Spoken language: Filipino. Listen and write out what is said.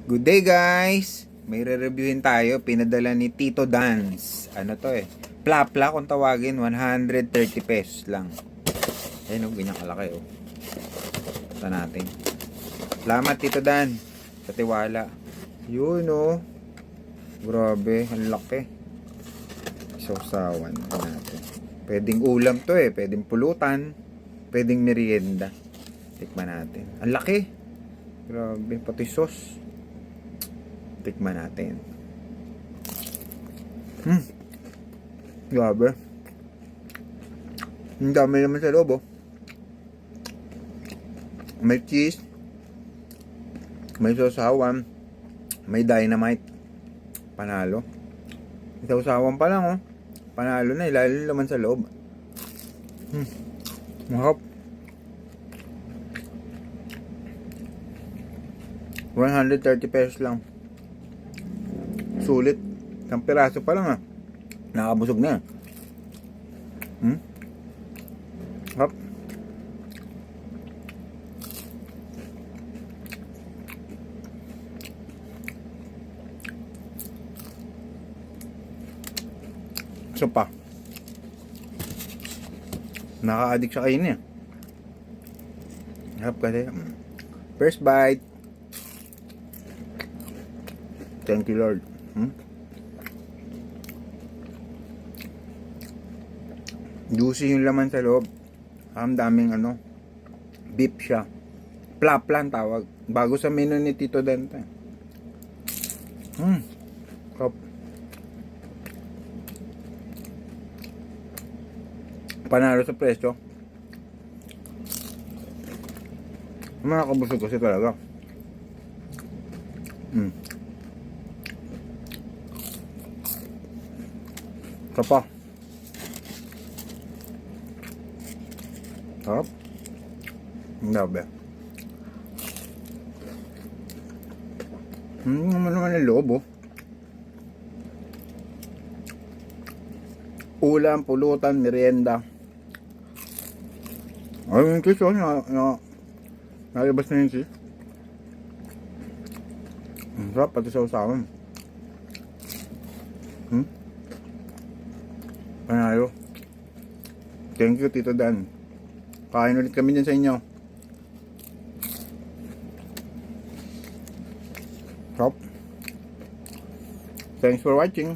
Good day guys! May re-reviewin tayo. Pinadala ni Tito Dance. Ano to eh? Plapla kung tawagin. 130 pesos lang. Ayun o, ganyan kalaki o. Ito natin. Salamat Tito Dan. Sa tiwala. Yun o. Grabe. Ang laki. Sausawan natin. Pwedeng ulam to eh. Pwedeng pulutan. Pwedeng merienda. Tikman natin. Ang laki. Grabe. Pati sauce. Tikman natin. Grabe. Ang dami naman sa loob, oh. May cheese. May sausawan. May dynamite. Panalo. Sausawan pa lang, oh. Panalo na. Ilalim naman sa loob. Mahap. 130 pesos lang. Sulit. Isang piraso pa lang, ah. Nakabusog na. Hop. Isa pa. Naka-addict sa kainin, eh. Hop kasi. First bite. Thank you, Lord. Juicy yung laman sa loob. Ang daming beef siya. Plaplan tawag. Bago sa menu ni Tito Dante. Kap. Panalo sa presyo. Makakabusog kasi talaga. Ito pa. Sarap. Grabe. Naman yung loob, oh. Ulam, pulutan, merienda. Ay, yung cheese, oh. Nalabas na yung cheese. Ang sarap, pati sa usawan. Panalo. Thank you, Tito Dan. Kain ulit kami dyan sa inyo. Stop. Thanks for watching.